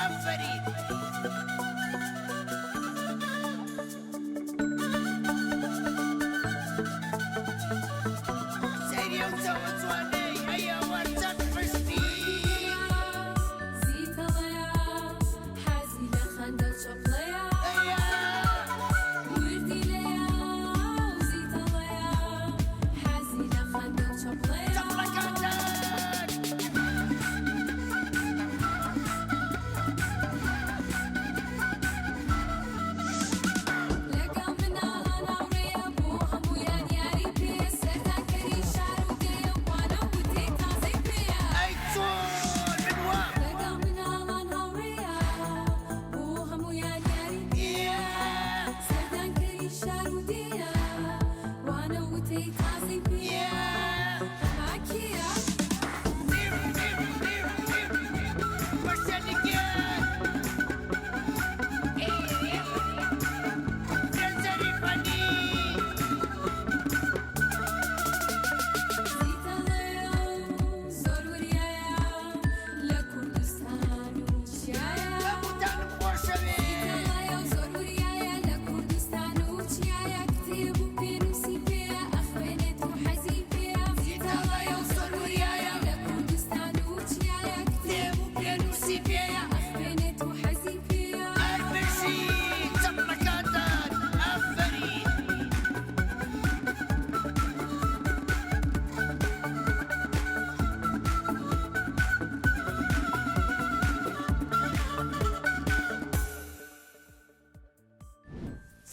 ئافرین سەیری ئەو چاوە جوانەی هەیە وەرچەند پشتی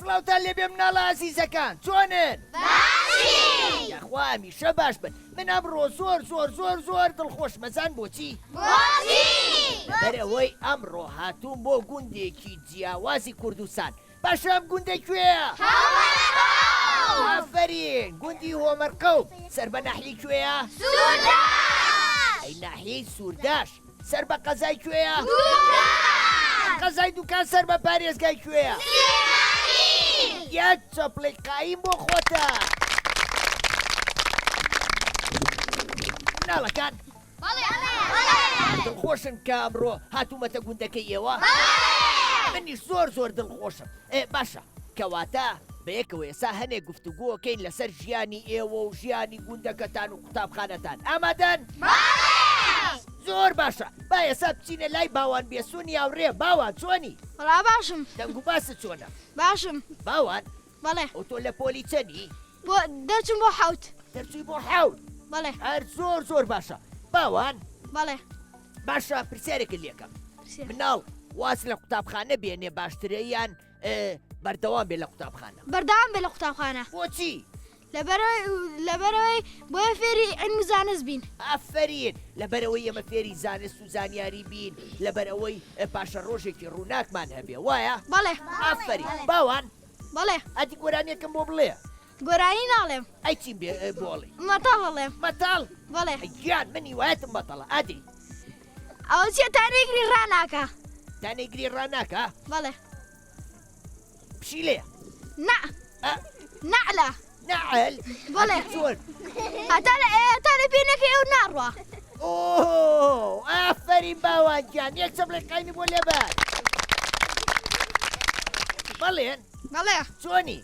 سڵاوتان لێبێ مناڵە ئازیزەکان چۆنن؟ باشی! یاخوا هەمیشە باش بن من ئەمڕۆ زۆر زۆر زۆر زۆر دڵخۆش مەزان بۆچی؟ بۆچی؟ لەبەرەوەی ئەمڕۆ هاتووم بۆ گوندێکی جیاوازی کوردستان باشە ئەم گوندە کوێیە؟ ئافرین گوندی هۆمەرقەوم سەر بە ناحیەی کوێیە؟ سوورداش! ئەی ناحیەی سوورداش سەر بە قەزای کوێیە؟ دووکان! قەزای دووکان سەر بە پارێزگای کوێیە؟ یەک چەپڵی قایم بۆ خۆتە مناڵەکان دڵخۆشن کە ئەمڕۆ هاتوومەتە گوندەکەی ئێوە منیش زۆر زۆر دڵخۆشم باشە کەواتە بەیەکەوە ئێستا هەنێک گفتوگۆکەین لەسەر ژیانی ئێوە و ژیانی گوندەکەتان و قوتابخانەتان ئامادەن؟ زۆر باشە با ئێستا بچینە لای باوان بێسوونی هاوڕێ باوان چۆنی؟ وەڵا باشم دەنگ و باست چۆنە؟ باشم باوان بەڵێ ئەو تۆ لە پۆلی چەندی؟ بۆ دەچم بۆ حەوت دەرچووی بۆ حەوت بەڵێ هەر زۆر زۆر باشە باوان بەڵێ باشە پرسیارێکت لێکەم مناڵ واز لە قوتابخانە بێنێ باشترە یان بەردەوام بێ لە قوتابخانە بەردەوام بێ لە قوتابخانە بۆچی؟ لەبەرەوەی بۆیە فێری علم و زانست بین ئافرین لەبەرەوەی ئەمە فێری زانست و زانیاری بین لەبەرەوەی پاشە ڕۆژێکی ڕووناکمان هەبێ وایە؟ بەڵێ ئافرین باوان بەڵێ ئەتی گۆرانیەکەم بۆ بڵێ گۆرانی ناڵێم ئەی چیم بێ بۆڵی مەتاڵ ئەڵێم مەتاڵ بەڵێ گیان منی وایەتم بەتەڵە ئەدی ئەوە چیە تانێگری ڕناکە دانێگری ڕناکە بەڵێ پشیلێ نا نعلە نعل بەڵێ زۆر هەتا لە پێنەکە ئێو ناڕوە ئۆ ئافرین باوانگیان یەک چەپڵی قاینی بۆ لێبەر بەڵێن بەڵێ چۆنی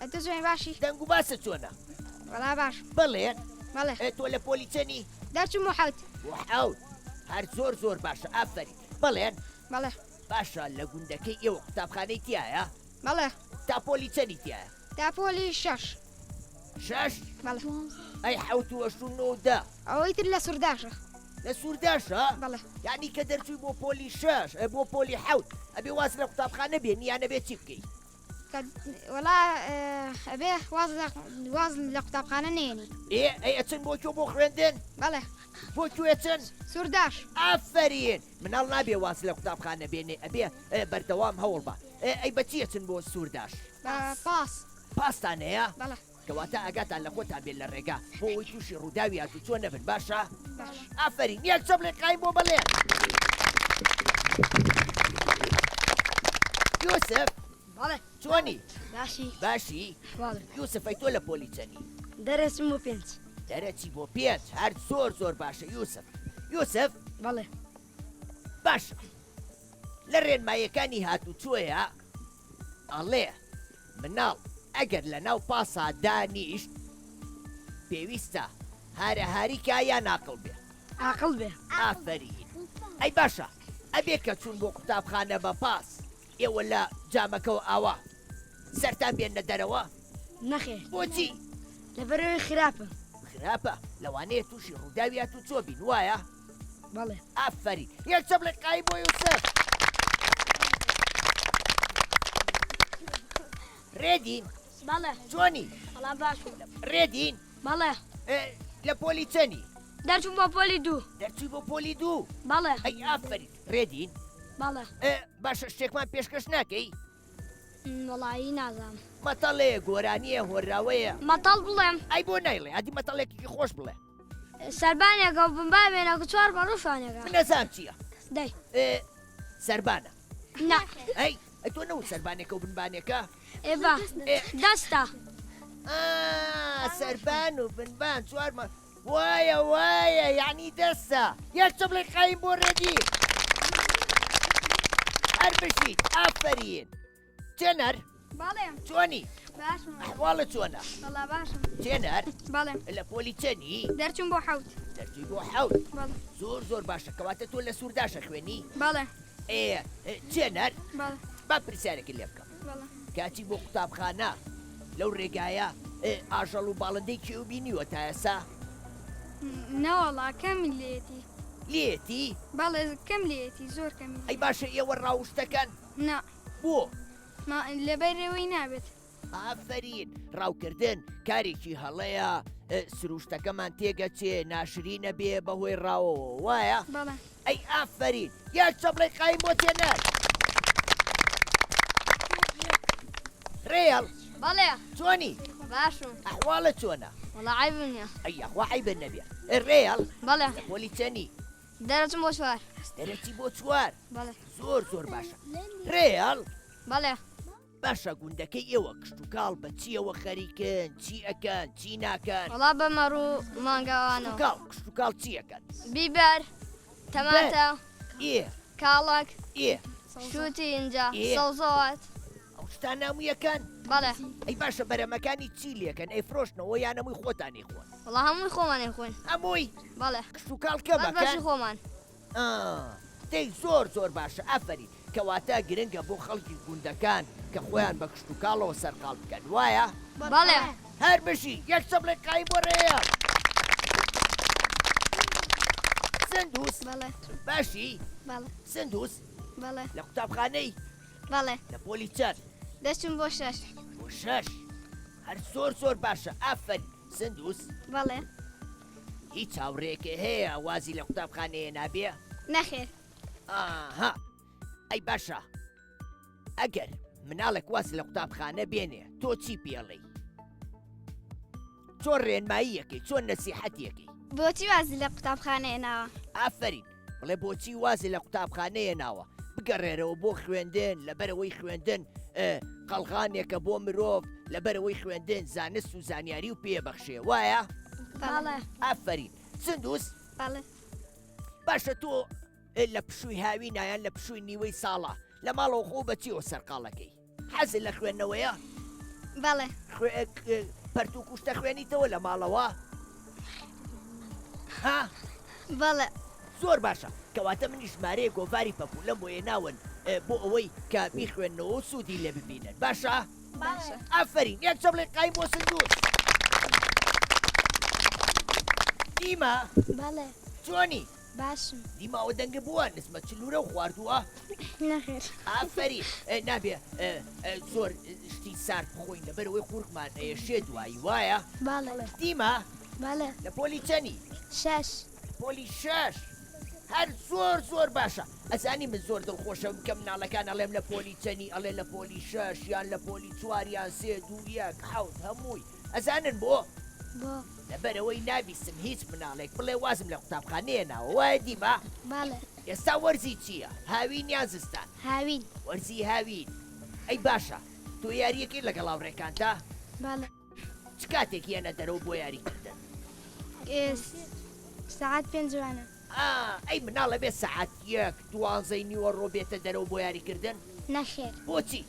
ئەتە زۆی باشی دەنگ و باسە چۆنە وەڵا باش بڵێن بەڵێ تۆ لە پۆلی چەنی دەچم بۆ حەوت بۆ حەوت هەر زۆر زۆر باشە ئافرین بڵێن بەڵێ باشە لە گوندەکەی ئێوە قوتابخانەی تایە بەڵێ تا پۆلی چەنی تایە تاپۆلی شەش شەش بەڵێ ئەی حەوت و ئەشت و نۆ و دە ئەوەی تر لە سوورداشە لە سوورداشە بەڵێ یعنی کە دەرچووی بۆ پۆلی شەش بۆ پۆلی حەوت ئەبێ واز لە قوتابخانە بێنی یانە بێت چی بکەیت وەڵا ئەبێ واز لە قوتابخانە نێنی ئەی ئەچن بۆ کۆ بۆ خوێندن بەڵێ بۆ کوێچن سوورداش ئافرین مناڵ نابێ واز لە قوتابخانە بێنێ ئەبێ بەردەوام هەوڵ بە ئەی بەچیە چن بۆ سوورداش پاس پاستان هەیە بەڵێ کەواتە ئاگاتان لە خۆتان بێت لە ڕێگا بۆ ئەوی تووشی ڕووداوی هاتوو چۆن نەبن باشە؟ باش ئافرین یەک چەپڵێک قایم بۆ بەڵێن یوسف بەڵێ چۆنی؟ باشی باشی؟ بەڵێ یوسف ئەی تۆ لە پۆلی چەنی؟ دەرەچم بۆ پێنج دەرەچی بۆ پێنج هەر زۆر زۆر باشە یوسف یوسف بەڵێ باشە لە ڕێنمایەکانی هاتوچۆیە ئەڵێ مناڵ ئەگەر لە ناو پاسا دانیشت پێویستە هارەهاریکە یان ناقڵ بێ عاقڵ بێ. ئافەرین ئەی باشە ئەبێ کە چوون بۆ قوتابخانە بە پاس ئێوە لە جامەکەەوە ئاوا سەرتان بێنە دەرەوە نەخێر بۆچی لەبەرەوەی خراپە. خراپە لەوانەیە تووشی ڕووداوی هاتوچۆ بین وایە بەڵێ ئافەرین یەک چەپ لە قای بۆ یوسف ڕێدین بەڵێ چۆنی بەڵام باشم. ڕێدین بەڵێ لە پۆلی چەنی دەرچوم بۆ پۆلی 2. دەرچی بۆ پۆلی 2 بەڵێ ئەی ئافەرین ڕێدین بەڵێ باشە شتێکمان پێشکەش ناکەی وەڵایی نازانم. مەتەڵەیە گۆرانیە هۆراوەیە مەتەڵ بڵێم ئەی بۆ نایڵێ ئەدی مەتەڵێکی خۆش بڵێ سەربانێکە و بمبا بێنەکە 4 بە ڕووشانێکە من نەزان چییە دەی سەربانە نا ئەی تۆ نەوت سەربانێکە و بنبانێکە ئێبا دەستە سەربان و بنبان چوارمە وایە یعنی دەستە یەک چ بڵێ قایم بۆ ڕێدی هەر بشیت ئافەرین چێنەر بەڵێم چۆنی باشم ئەحواڵە چۆنە بەڵا باشم چێنەر بەڵێم لە پۆلی چەنی دەرچوم بۆ حەوت دەرچی بۆ حەوت بەڵێ زۆر باشە کەواتە تۆ لە سوورداشە خوێنی بەڵێ چێنەر بەڵێ با پرسیارێکی لێ بکەم بەڵێ کاچی بۆ قوتابخانە لەو ڕێگایە ئاژەڵ و باڵندەی کێو بینیوە تا ئێسا نەوەڵا کەمی لێتی لێتی بەڵێ کەم لێتی زۆر کەمی ئەی باشە ئێوە ڕاوشتەکەن نا بۆ لەبەرەوەی نابێت ئافرین ڕاوکردن کارێکی هەڵەیە سروشتەکەمان تێگەچێ ناشرینە بێ بەهۆی ڕاوەوە وایە بەڵێ ئەی ئافرین یاک چەپڵی قایم بۆ تێنەر ڕێڵ بەڵێ چۆنی باشم ئەحواڵە چۆنە وەڵا عیبنیە ئەیخواحی بن نەبێ ڕێڵ بەڵێ پۆلی چەنی دەرەچم بۆ چوار دەرەچی بۆ چوار بەڵێ زۆر باشە ڕێڵ بەڵێ باشە گوندەکەی ئێوە کشت و کاڵ بە چیەوە خەریکن چی ئەکەن چی ناکەن وەڵا بەمەڕ و مانگاوانەوە کاڵ کشت و کاڵ چی ئەکەن بیبەر تەماتە ئێ کاڵک ئێ شووتی اینجا ئێ. سەوزەوات ئەو شتان نامویەکەن بەڵێ ئەی باشە بەرەمەکانی چی لێکەن ئەی فرۆشتنەوە یانەمووی خۆتانی خۆن وەڵا هەمووی خۆمانێ خوێن هەمووی بەڵێ کشت و کاڵ بەس کەمەکەن بەشی خۆمان دەی زۆر باشە ئەفەری کەواتە گرنگە بۆ خەڵکی گوندەکان کە خۆیان بە کشت و کاڵەوە سەرقاڵ بکەن وایە بەڵێ هەر بشی یەک چەپڵێ قای بۆ ڕێە سندوس بەڵێ باشی بەڵێ سندوس بەڵێ لە قوتابخانەی بەڵێ لە پۆلی چەند دەچم بۆ 6 بۆ 6 هەر زۆر باشە ئافەری سندوس بەڵێ هیچ چاوڕێکە هەیە وازی لە قوتابخانەیە نابێ نەخێر ئاها ئەی باشە ئەگەر مناڵێک واز لە قوتابخانە بێنێ تۆ چی پێڵێی چۆن ڕێنماییەکەی چۆن نەسیحەتیەکەی بۆچی وازی لە قوتابخانەیە ناوە ئافرین بڵێ بۆچی وازی لە قوتابخانەیە ناوە بگەڕێرەوە بۆ خوێندن لەبەرەوەی خوێندن قەڵغانێکە بۆ مرۆڤ لەبەرەوەی خوێندن زانست و زانیاری و پێبەخشێ وایە بەڵێ ئافرین سندوس بەڵێ باشە تۆ لە پشووی هاوی نایان لە پشووی نیوەی ساڵە لە ماڵەوە خۆ بەچیەوە سەرقاڵەکەی حەزت لە خوێندنەوەیە بەڵێ پەرت و کوشتە خوێنیتەوە لە ماڵەوە ها بەڵێ زۆر باشە کەواتە منی ژمارەیە گۆڤاری پەپولەم بۆ هێناون بۆ ئەوەی کە بیخوێندنەوە و سوودی لێ ببینن باشە باشە ئافرین یەک چەپڵێ قایم بۆ سندوس دیمە بەڵێ چۆنی باشم دیماوە دەنگە بووە نسمە چلورە و خواردووە نەخێر ئافرین نابێ زۆر شتی سارد بخۆین لەبەرەوەی خوورکمان ئەیەشێ دوایی وایە بەڵێ دیمە بەڵێ لە پۆلی چەنی 6 پۆلی 6 هەر زۆر باشە ئەزانی من زۆر دڵخۆشەم کە مناڵەکان ئەڵێم لە پۆلی چەنی ئەڵێ لە پۆلی 6 یان لە پۆلی 4 یان 3 2 1 حەوت هەمووی ئەزانن بۆ بۆ لەبەرەوەی نابیستم هیچ مناڵێک بڵێ وازم لە قوتابخانەیە ناوە وایە دیمە بەڵێ ئێستا وەرزی چییە هاوین یان زستان هاوین وەرزی هاوین ئەی باشە تۆ یاریەکی لەگەڵ هاوڕێکانتە بەڵێ چ کاتێک یەنە دەرەوە بۆ یاریکردن سعات 5 جوانە ئەی مناڵە بێ سەعات 1 12 نیوە ڕۆ بێتە دەرەوە بۆ یاریکردن نەخێر بۆچی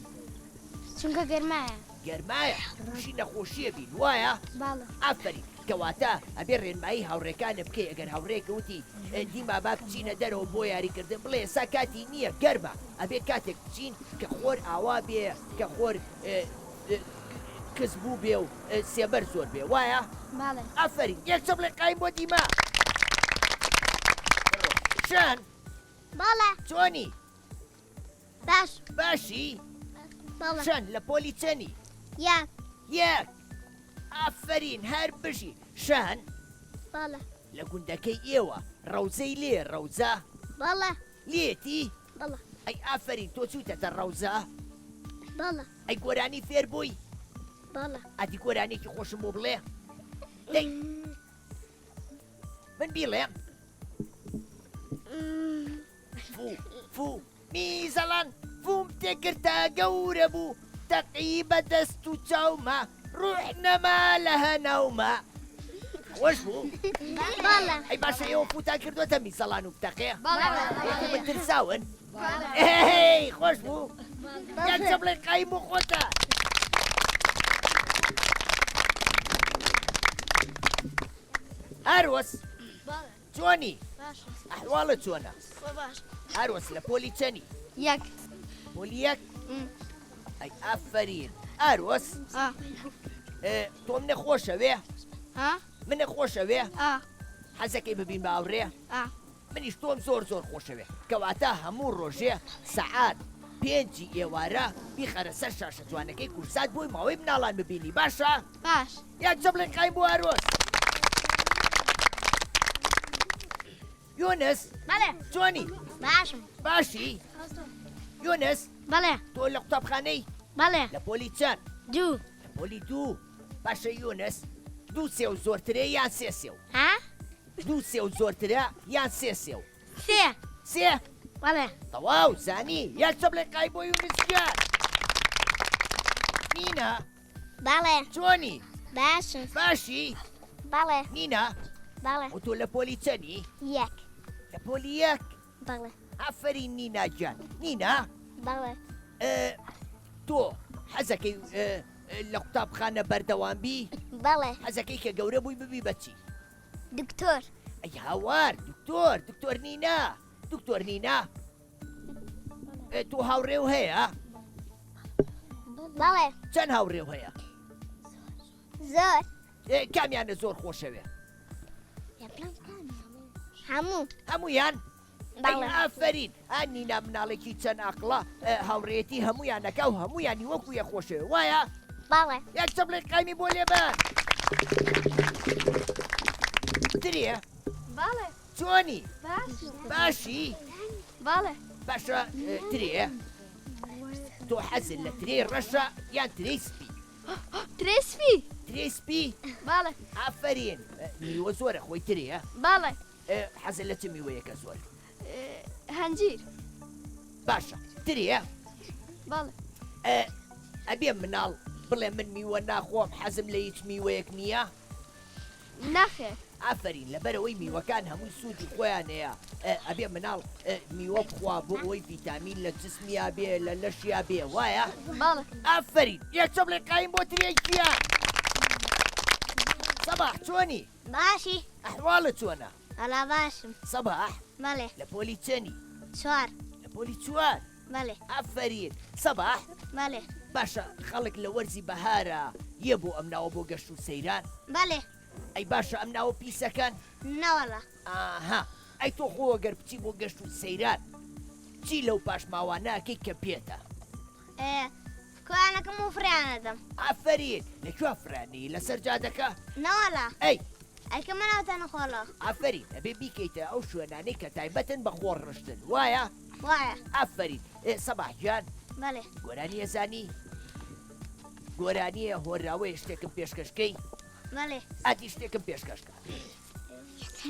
چونکە گەرمایە گەرمایە تووشی نەخۆشیە بین وایە باڵە ئافری کەواتە ئەبێ ڕێنمایی هاوڕێکانە بکەی ئەگەر هاوڕێکە وتی دیما با بچینە دەرەوە بۆ یاریکردن بڵێ ئێستا کاتی نییە گەرمە ئەبێ کاتێک بچین کە خۆر ئاوا بێ کە خۆر کەس بوو بێ و سێبەر زۆر بێ وایە باڵێ ئافری یەک چەپ لێ قایم بۆ دیما شان باڵێ چۆنی باش باشی باڵێ شان لە پۆلی چەنی یەک یەک ئافرین هەر بژی شان باڵێ لە گوندەکەی ئێوە ڕەوزەی لێ ڕەوزە باڵێ لێتی باڵێ ئەی ئافرین تۆ چوتەتە ڕەوزە باڵێ ئەی گۆرانی فێر بووی باڵێ ئەدی گۆرانێکی خۆشم بۆ بڵێ دەی من بیڵێم فو میزەڵان فوم تێگرتە گەورە بوو تەقی بە دەست و چاومە ڕوح نەما لە هەناومە خۆش بوو باڵێ ئەی باشە ئێوە فوتان کردوەتە میزەڵان و بتەقێ من ترساون خۆش بوو یەک چەپ بڵێ قایم بۆ خۆتە هەروەس چۆنی ئەحواڵە چۆنە باش هەروەس لە پۆلی چەنی یەک پۆلی یەک ئەی ئافرین ئەروەس تۆم نەخۆشەوێ ها من نەخۆشەوێ ئا حەزەکەی ببین بە ئاوڕێ ئا منیش تۆم زۆر خۆشەوێ کەواتە هەموو ڕۆژێ سەعات 5 ئێوارە بیخەرە سەر شاشە جوانەکەی کورسات بۆی ماوەی مناڵان ببینی باشە باش یەک چەپ لێ قایم بۆ هەروەس یۆنس باڵێ چۆنی باشم باشی یۆنس باڵێ تۆ لە قوتابخانەی باڵێ لە پۆلی چەند دوو لە پۆلی 2 باشە یۆنس 2 سێو زۆرترە یان 3 سێو ها 2 سێو زۆرترە یان 3 سێو سێ سێ باڵێ تەواو زانی یەک چەپ لێ قای بۆ یونسجان نینا باڵێ چۆنی باشم باشی باڵێ نینا باڵێ و تۆ لە پۆلی چەنی یەک لە پۆلی یەک باڵێ ئافرین نینا گیان نینا باڵێ تۆ حەزەکەی لە قوتابخانە بەردەوامبی باڵێ حەزەکەی کە گەورە بووی ببی بەچی دکتۆر ئەی هاوار دکتۆر نینا دکتۆر نینا تۆ هاوڕێو هەیە باڵێ چەند هاوڕێو هەیە زۆر کامیانە زۆر خۆشەوێ هەموو هەمویان باڵێ ئافرین ئەنینا مناڵێکی چەند ئاقڵە هاوڕێتی هەمویانەکە و هەمویانی وەکو یە خۆشەوێ وایە باڵێ یەک چەپ لێ قایمی بۆ لێبەر ترێ باڵێ چۆنی باش باشی باڵێ باشە ترێ تۆ حەزت لە ترێ ڕەشە یان ترێی سپی ترێسپی ترێی سپی باڵێ ئافرین میوە زۆرە خۆی ترێ باڵێ حەزت لە چ میوەیەکە زۆر هەنجیر باشە ترێ باڵێ ئەبێ مناڵ بڵێ من میوە ناخۆم حەزم لە هیچ میوەیەک نییە نەخێر ئافرین لەبەرەوەی میوەکان هەمووی سوودی خۆیان هەیە ئەبێ مناڵ میوە بخوا بۆ ئەوەی ڤیتامین لە جسمیا بێ لە لەشیا بێ وایە باڵێ ئافرین یەک چەپ لێ قایم بۆ ترێکیان سەباح چۆنی باشی ئەحواڵت چۆنە هەلا باشم سەباح بەڵێ لە پۆلی چەنی چوار لە پۆلی چوار بەڵێ ئافرین سەباح بەڵێ باشە خەڵک لە وەرزی بەهارە یە بۆ ئەم ناوە بۆ گەشت و سەیران بەڵێ ئەی باشە ئەم ناوە پیسەکەن نەوەڵە ئاها ئەی تۆ خۆوە گەر بچی بۆ گەشت و سەیران چی لەو پاش ماوانەکەی کە پێێتە کوانەکەم و فریانەدەم ئافرین لەکوێ فرانی لەسەر جادەکە نەوەڵە ئەی ئەیکە مناوتە نەخۆڵە ئافرین ئەبێ بیکەیتە ئەو شوێنانەی کە تایبەتن بە خۆڕ ڕشتن وایە وایە ئافرین سەباح گیان بەڵێ گۆرانیە زانی گۆرانیە هۆراوەیە شتێکم پێشکەشکەی بەڵێ ئاتی شتێکم پێشکەشکە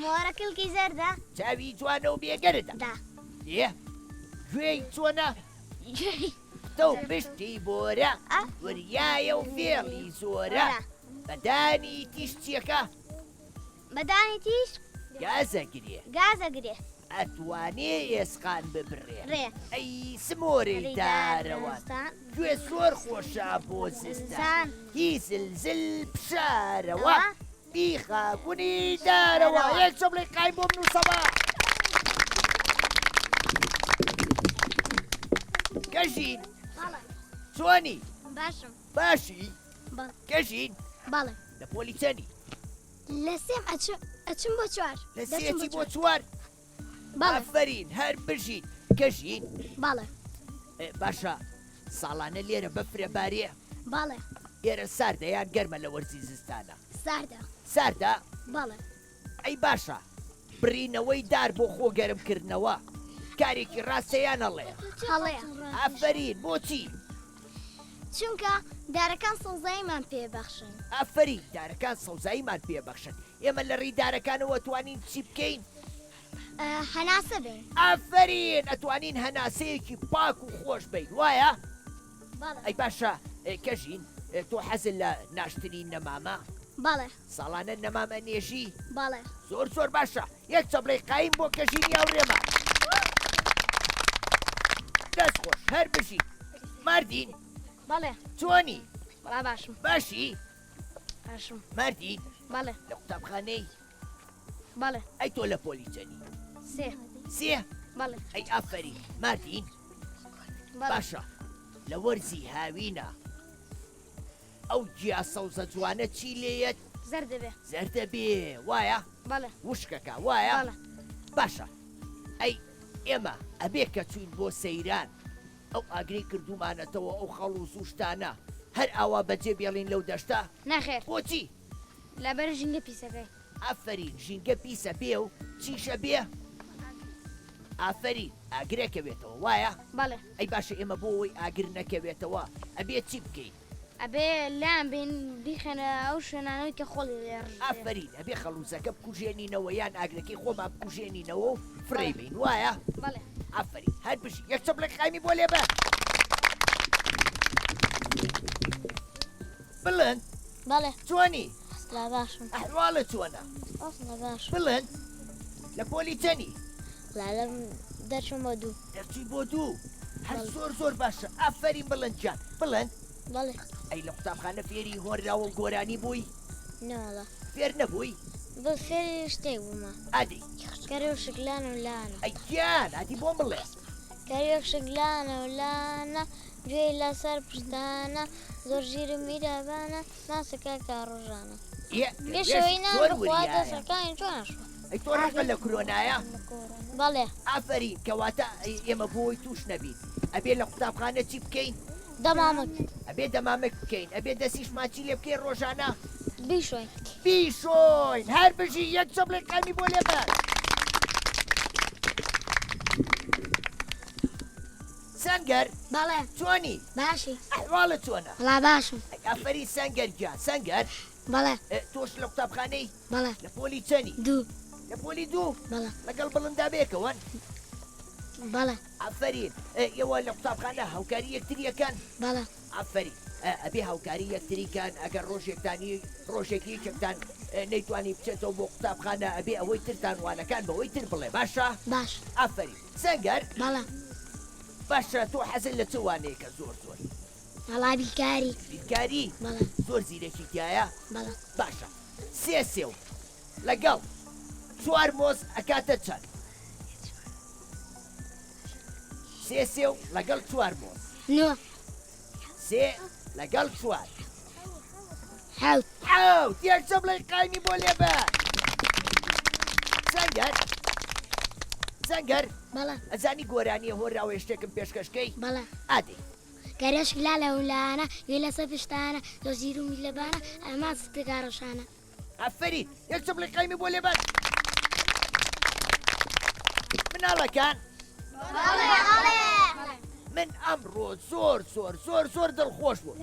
مۆرەکەڵکی زەردە چاوی جوانە و بێگەردا دا گوێی چۆنە تۆ پشتی بۆرە وریایە و فێڵی زۆرە بەدانی تیش چیەکە بەدانی تیش گازەگرێ گازەگرێ ئەتوانێ ئێسقان ببڕێ ڕێ ئەی سمۆرەی دارەوە دارەوەستان گوێ زۆر خۆشە بۆ زستان هی زلزل پشارەوە بیخە گونی دارەوە یەک چۆبڵی قای بۆ بنووسەوە کەژین چۆنی باشم باشی بەڵێ کەژین بەڵێ لە پۆلی چەندی لە سێم ئەچم بۆ چوار لە سێتی بۆ چوار بەڵێ ئافرین هەر بژین کەژین بەڵێ باشە ساڵانە لێرە بەفرە بارێ بەڵێ ئێرە ساردەیان گەرمە لە وەرزی زستانە ساردە ساردا بەڵێ ئەی باشە بڕینەوەی دار بۆ خۆ گەرمکردنەوە کارێکی ڕاستەیان هەڵێ هەڵەیە ئافرین بۆچی چونکە دارەکان سەوزاییمان پێبەخشن ئافرین دارەکان سەوزاییمان پێبەخشن ئێمە لە ڕێی توانین چی بکەین هەناسە بین ئافرین ئەتوانین هەناسەیەکی پاک و خۆش بین وایە بەڵێ ئەی باشە کەژین تۆ حەزل لە ناشتنی نەمامە بەڵێ ساڵانە نەمامە نێژی بەڵێ زۆر باشە یەک چەبڵی قایم بۆ کەژینی هاوڕێمە دەست خۆش هەر بژی ماردین بەڵێ چۆنی بەڵا باشم باشی باشم ماردین بەڵێ لە قوتابخانەی بەڵێ ئەی تۆ لە پۆلیچەنی سێ سێ بەڵێ ئەی ئافەری ماردین بەڵێ باشە لە وەرزی هاوینە ئەو گیا سەوزە جوانە چی لێیەت زەر دەبێ زەردە بێ وایە بەڵێ وشکەکە وایە بەڵێ باشە ئەی ئێمە ئەبێ کە چوین بۆ سەیران ئەو ئاگری کردومانەتەوە ئەو خەڵ و زوشتانە هەر ئاوا بەجێ بێڵین لەو دەشتا نەخێر بۆچی لەبەر ژینگە پیسەکەی ئافرین ژینگە پیسە بێ و چیشە بێ ئافرین ئاگرەکەوێتەوە وایە بەڵێ ئەی باشە ئێمە بۆ ئەوەی ئاگر نەکەوێتەوە ئەبێ چی بکەین ئەبێ لام بین بیخەنە ئەو شوێنانەوەی کە خۆڵی لێڕ ئافرین ئەبێ خەڵوزەکە بکوژێنینەوە یان ئاگرەکەی خۆمان بکوژێنینەوە و فڕێ بین وایە بەڵێ ئافرین هەر بژی یەک چەپڵێک قایمی بۆ لێبە بڵند بەڵێ چۆنی لا باشم ئەحواڵە چۆنە ئەسڵە باش بڵند لە پۆلی چەنی لالم دەچم بۆ دوو دەرچی بۆ دوو هەر زۆر باشە ئافرین بڵندجان بڵند بەڵێ ئەی لە قوتابخانە فێری هۆنراوە و گۆرانی بووی نەوەڵە فێر نەبووی بە فێری شتێک بوومە ئادی کەری و شکلان و لانە ئەیگیان ئادی بۆ بڵێ کەریوەک شکلانە و لانە گوێی لەسەر پشتانە زۆر ژیر و میرابانە ماسەکە کاڕۆژانە گەشەوەی نامخوا دەسەکانی جوانشوە ئەی تۆ ڕقە لە کرۆنایە بەڵێ ئافرین کەواتە ئێمە بۆی توش نەبین ئەبێ لە قوتابخانە چی بکەین دەمامک ئەبێ دەمامک بکەین ئەبێ دەسیش ماچی لێ بکەین ڕۆژانە بیشۆین بیشۆین هەر بژی یەک چەپڵێک قامی بۆ لێبەر سەنگەر بەڵێ چۆنی باشی ئەحواڵە چۆنە لا باشم ئافەری سەنگەر گیان سەنگەر بەڵێ تۆش لە قوتابخانەی بەڵێ لە پۆلی چەنی دوو لە پۆلی دوو بەڵێ لەگەڵ بڵندا بێکەوەن بەڵێ ئافرین ئێوە لە قوتابخانە هاوکاری یەکتریەکان بەڵێ ئافرین ئەبێ هاوکاری یەکتریکان ئەگەر ڕۆژێکتانی ڕۆژێکی یەکتان نەیتوانی بچێتەوە بۆ قوتابخانە ئەبێ ئەوەی ترتانوانەکان بەوەی تر بڵێ باشە باش ئافرین سەنگەر بەڵێ باشە تۆ حەزل لە چوانەیەکە زۆر وەڵا بیکاری بیرکاری بەڵێ زۆر زیرەکی تایە بەڵێ باشە سێ و لەگەڵ چوار مۆز ئەکاتە چەند سێ و لەگەڵ چوار مۆز نوە سێ لەگەڵ چوار حەوت حەوت یەک چەپڵی قایمی بۆ لێبەر زەنگەر بەڵێ ئەزانی گۆرانیە هۆراوە شتێکم پێشکەشکەی بەڵێ ئادی کەرێش لا لە ولانە وێ لەسەر پشتانە دۆ زیر و میلەبانە ئەما ستگارەشانە ئافرین یەک چەپڵی قایمی بۆ لێبەر مناڵەکان من ئەمڕۆ زۆر دڵخۆش بوو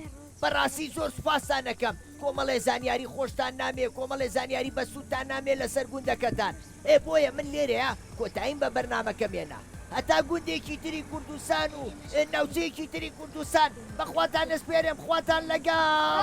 بەڕاستی زۆر سوپاسان دەکەم کۆمەڵێ زانیاری خۆشتان نامێ کۆمەڵێ زانیاری بەسوودتان نامێ لەسەر گوندەکەتان بۆیە من لێرەیە کۆتاییم بە بەرنامەکەمێنە هەتا گوندێکی تری کوردستان و ناوچەیەکی تری کوردستان بەخواتان ئەسپێرم خواتان لەگەڵ